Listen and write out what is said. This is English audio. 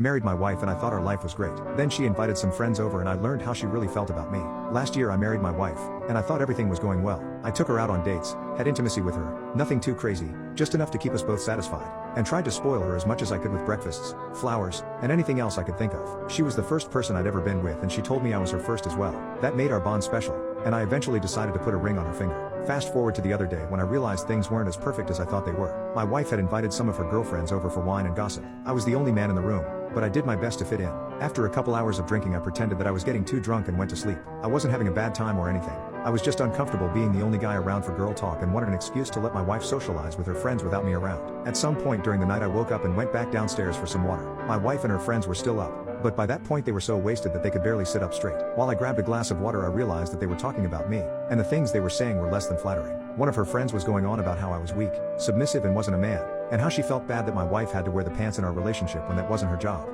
married my wife and I thought our life was great. Then she invited some friends over and I learned how she really felt about me. Last year I married my wife, and I thought everything was going well. I took her out on dates, had intimacy with her, nothing too crazy, just enough to keep us both satisfied, and tried to spoil her as much as I could with breakfasts, flowers, and anything else I could think of. She was the first person I'd ever been with and she told me I was her first as well. That made our bond special, and I eventually decided to put a ring on her finger. Fast forward to the other day when I realized things weren't as perfect as I thought they were. My wife had invited some of her girlfriends over for wine and gossip. I was the only man in the room, but I did my best to fit in. After a couple hours of drinking I pretended that I was getting too drunk and went to sleep. I wasn't having a bad time or anything. I was just uncomfortable being the only guy around for girl talk and wanted an excuse to let my wife socialize with her friends without me around. At some point during the night I woke up and went back downstairs for some water. My wife and her friends were still up, but by that point they were so wasted that they could barely sit up straight. While I grabbed a glass of water I realized that they were talking about me, and the things they were saying were less than flattering. One of her friends was going on about how I was weak, submissive and wasn't a man, and how she felt bad that my wife had to wear the pants in our relationship when that wasn't her job.